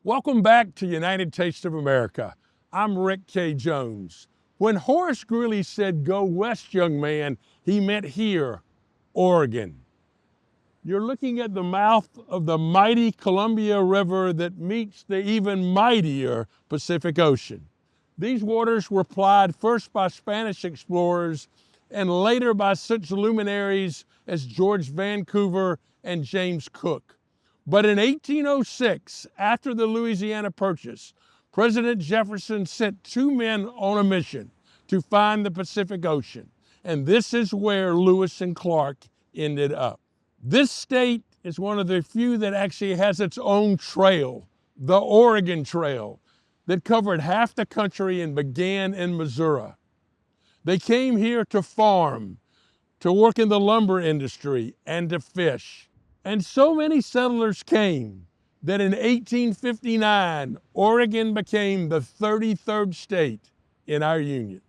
Welcome back to United Taste of America. I'm Rick K. Jones. When Horace Greeley said, "Go west, young man," he meant here, Oregon. You're looking at the mouth of the mighty Columbia River that meets the even mightier Pacific Ocean. These waters were plied first by Spanish explorers and later by such luminaries as George Vancouver and James Cook. But in 1806, after the Louisiana Purchase, President Jefferson sent two men on a mission to find the Pacific Ocean. And this is where Lewis and Clark ended up. This state is one of the few that actually has its own trail, the Oregon Trail, that covered half the country and began in Missouri. They came here to farm, to work in the lumber industry, and to fish. And so many settlers came that in 1859, Oregon became the 33rd state in our union.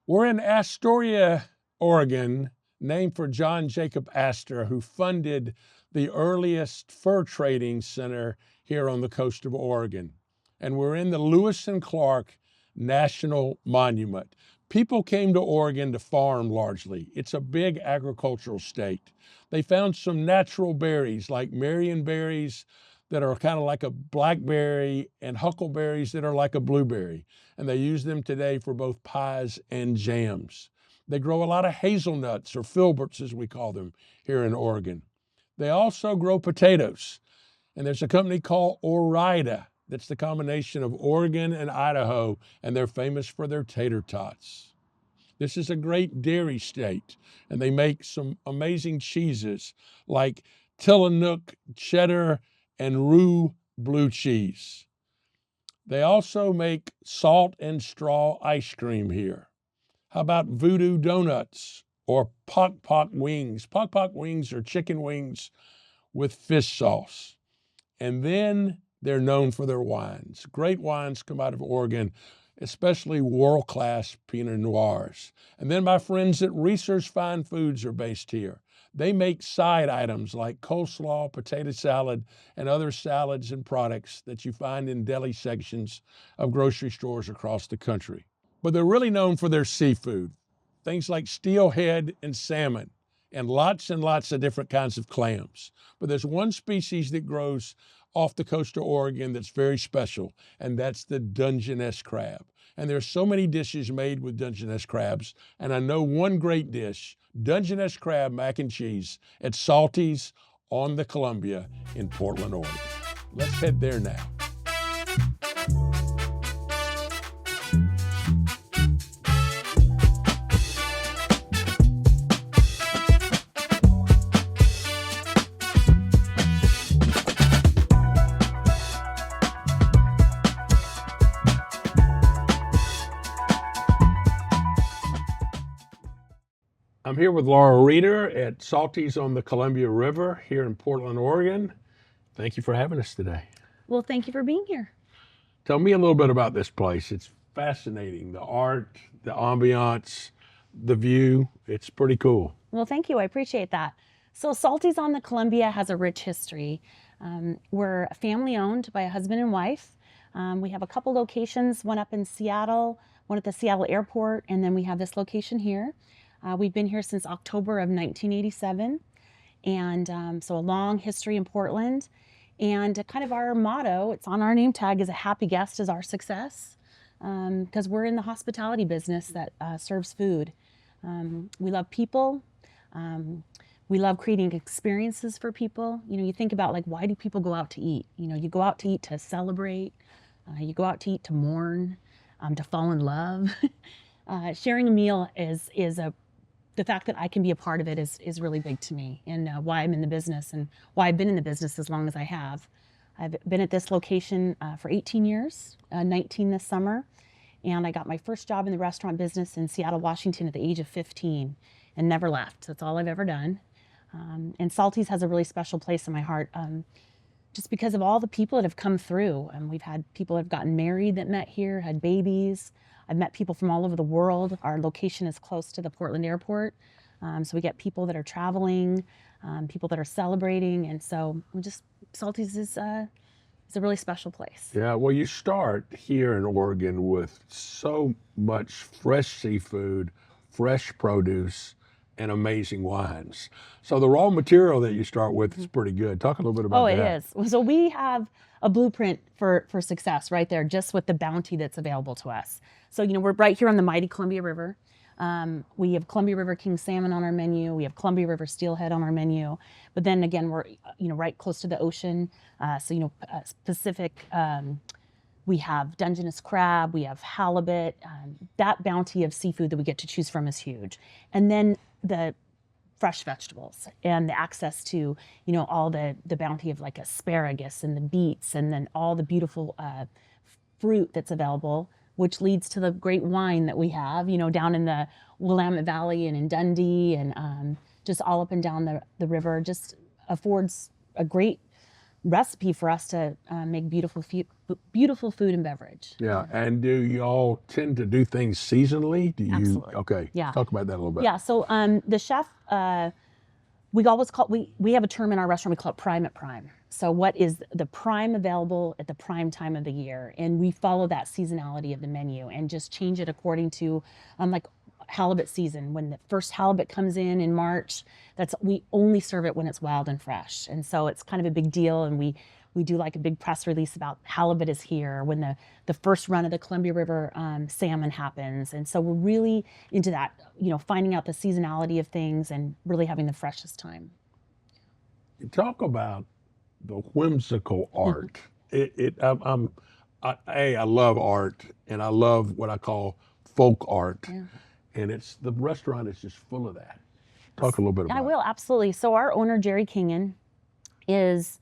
We're in Astoria, Oregon, named for John Jacob Astor, who funded the earliest fur trading center here on the coast of Oregon. And we're in the Lewis and Clark National Monument. People came to Oregon to farm largely. It's a big agricultural state. They found some natural berries like Marion berries that are kind of like a blackberry and huckleberries that are like a blueberry. And they use them today for both pies and jams. They grow a lot of hazelnuts, or filberts as we call them here in Oregon. They also grow potatoes. And there's a company called Ore-Ida that's the combination of Oregon and Idaho, and they're famous for their tater tots. This is a great dairy state, and they make some amazing cheeses like Tillamook cheddar and Roux blue cheese. They also make salt and straw ice cream here. How about voodoo donuts or pock pock wings? Pock pock wings are chicken wings with fish sauce. And then they're known for their wines. Great wines come out of Oregon, especially world-class Pinot Noirs. And then my friends at Research Fine Foods are based here. They make side items like coleslaw, potato salad, and other salads and products that you find in deli sections of grocery stores across the country. But they're really known for their seafood, things like steelhead and salmon, and lots of different kinds of clams. But there's one species that grows off the coast of Oregon that's very special, and that's the Dungeness crab. And there's so many dishes made with Dungeness crabs, and I know one great dish, Dungeness crab mac and cheese at Salty's on the Columbia in Portland, Oregon. Let's head there now. I'm here with Laura Reeder at Salty's on the Columbia River here in Portland, Oregon. Thank you for having us today. Well, thank you for being here. Tell me a little bit about this place. It's fascinating. The art, the ambiance, the view. It's pretty cool. Well, thank you. I appreciate that. So Salty's on the Columbia has a rich history. We're family owned by a husband and wife. We have a couple locations, one up in Seattle, one at the Seattle airport, and then we have this location here. We've been here since October of 1987, and so a long history in Portland. And kind of our motto, it's on our name tag, is "A happy guest is our success," because we're in the hospitality business that serves food. We love people. We love creating experiences for people. You know, you think about, like, why do people go out to eat? You know, you go out to eat to celebrate. You go out to eat to mourn, to fall in love. Sharing a meal is the fact that I can be a part of it is really big to me, and why I'm in the business and why I've been in the business as long as I have. I've been at this location for 18 years, 19 this summer, and I got my first job in the restaurant business in Seattle, Washington at the age of 15 and never left. That's all I've ever done. And Salty's has a really special place in my heart just because of all the people that have come through. We've had people that have gotten married that met here, had babies. I've met people from all over the world. Our location is close to the Portland airport. So we get people that are traveling, people that are celebrating. And so Salty's is It's a really special place. Yeah, well, you start here in Oregon with so much fresh seafood, fresh produce, and amazing wines. So the raw material that you start with is pretty good. Talk a little bit about Oh, it that. is. So we have a blueprint for success right there, just with the bounty that's available to us. So, we're right here on the mighty Columbia River. We have Columbia River King salmon on our menu. We have Columbia River steelhead on our menu. But then again, we're, right close to the ocean. Pacific, we have Dungeness crab, we have halibut. That bounty of seafood that we get to choose from is huge. And then the fresh vegetables and the access to, all the bounty of like asparagus and the beets, and then all the beautiful fruit that's available, which leads to the great wine that we have, down in the Willamette Valley and in Dundee, and just all up and down the river. Just affords a great recipe for us to make beautiful food and beverage. Yeah, and do y'all tend to do things seasonally? Do you? Absolutely. Okay. Yeah. Talk about that a little bit. Yeah. So the chef, we always call we have a term in our restaurant. We call it prime at prime. So what is the prime available at the prime time of the year, and we follow that seasonality of the menu and just change it according to like halibut season. When the first halibut comes in March, we only serve it when it's wild and fresh, and so it's kind of a big deal. And we do like a big press release about halibut is here when the first run of the Columbia River salmon happens. And so we're really into that, finding out the seasonality of things and really having the freshest time. Talk about the whimsical art. I love art, and I love what I call folk art. Yeah. And the restaurant is just full of that. Talk a little bit about I will, absolutely. So our owner, Jerry Kingan, is,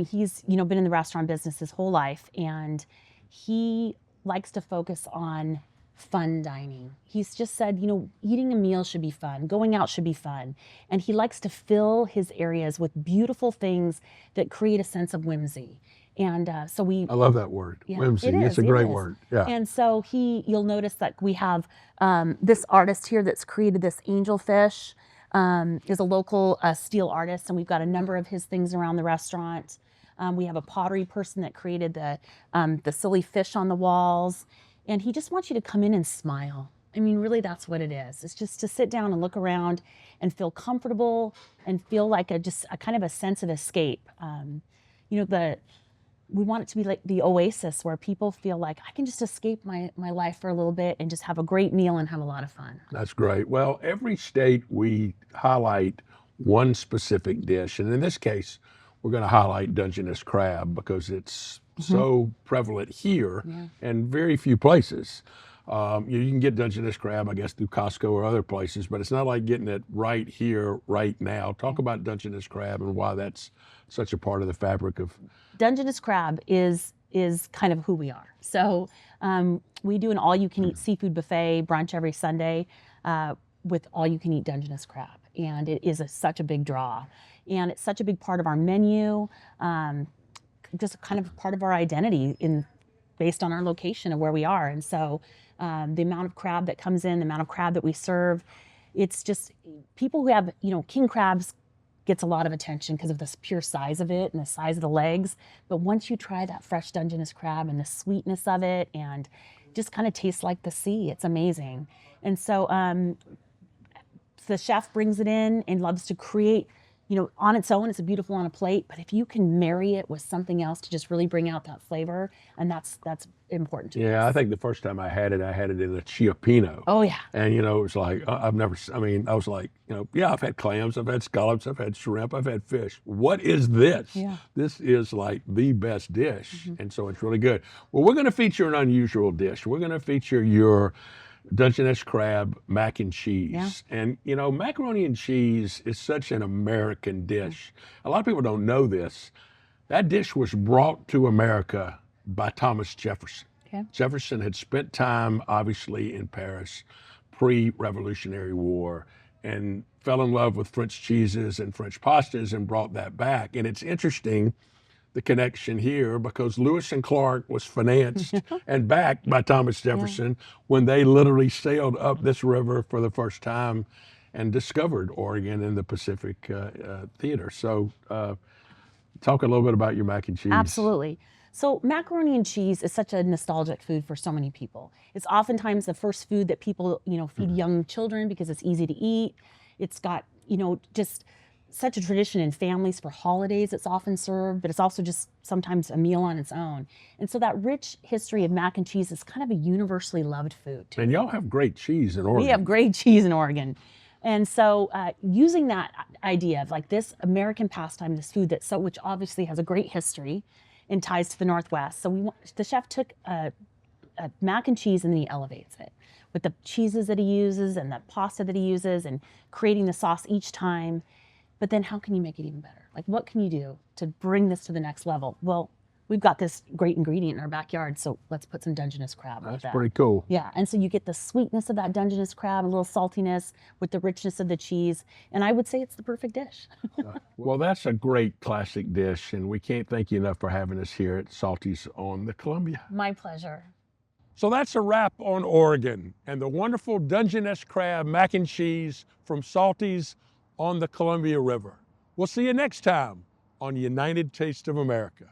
he's, been in the restaurant business his whole life, and he likes to focus on fun dining. He's just said, eating a meal should be fun, going out should be fun. And he likes to fill his areas with beautiful things that create a sense of whimsy. And I love that word, yeah, whimsy. It is, it's a great word. Yeah. And so you'll notice that we have this artist here that's created this angelfish, is a local steel artist, and we've got a number of his things around the restaurant. We have a pottery person that created the silly fish on the walls, and he just wants you to come in and smile. I mean, really, that's what it is. It's just to sit down and look around and feel comfortable and feel like just a kind of a sense of escape. We want it to be like the oasis where people feel like I can just escape my life for a little bit and just have a great meal and have a lot of fun. That's great. Well, every state we highlight one specific dish, and in this case, we're going to highlight Dungeness crab because it's so prevalent here and very few places. You can get Dungeness crab, I guess, through Costco or other places, but it's not like getting it right here, right now. Talk about Dungeness crab and why that's such a part of the fabric of. Dungeness crab is kind of who we are. So we do an all-you-can-eat seafood buffet brunch every Sunday with all-you-can-eat Dungeness crab, and it is such a big draw, and it's such a big part of our menu, just kind of part of our identity based on our location of where we are. And so the amount of crab that comes in, the amount of crab that we serve, it's just people who have, king crabs gets a lot of attention because of the pure size of it and the size of the legs. But once you try that fresh Dungeness crab and the sweetness of it, and just kind of tastes like the sea, it's amazing. And so the chef brings it in and loves to create, on its own, it's beautiful on a plate, but if you can marry it with something else to just really bring out that flavor, and that's important to us. Yeah, I think the first time I had it in a Chiapino. Oh, yeah. And, it was like, I was like, I've had clams, I've had scallops, I've had shrimp, I've had fish. What is this? Yeah. This is like the best dish. And so it's really good. Well, we're going to feature an unusual dish. We're going to feature your Dungeness crab mac and cheese. Yeah. And, macaroni and cheese is such an American dish. A lot of people don't know this. That dish was brought to America by Thomas Jefferson. Okay. Jefferson had spent time, obviously, in Paris pre-Revolutionary War and fell in love with French cheeses and French pastas and brought that back. And it's interesting, the connection here, because Lewis and Clark was financed and backed by Thomas Jefferson when they literally sailed up this river for the first time and discovered Oregon in the Pacific theater. So talk a little bit about your mac and cheese. Absolutely. So macaroni and cheese is such a nostalgic food for so many people. It's oftentimes the first food that people, feed young children because it's easy to eat. It's got, just such a tradition in families for holidays. It's often served, but it's also just sometimes a meal on its own. And so that rich history of mac and cheese is kind of a universally loved food. And y'all have great cheese in Oregon. We have great cheese in Oregon. And so using that idea of like this American pastime, this food which obviously has a great history and ties to the Northwest. So the chef took a mac and cheese and then he elevates it with the cheeses that he uses and the pasta that he uses and creating the sauce each time. But then how can you make it even better? Like what can you do to bring this to the next level? Well, we've got this great ingredient in our backyard, so let's put some Dungeness crab with that. That's pretty cool. Yeah, and so you get the sweetness of that Dungeness crab, a little saltiness with the richness of the cheese, and I would say it's the perfect dish. Well, that's a great classic dish, and we can't thank you enough for having us here at Salty's on the Columbia. My pleasure. So that's a wrap on Oregon and the wonderful Dungeness crab mac and cheese from Salty's on the Columbia River. We'll see you next time on United Taste of America.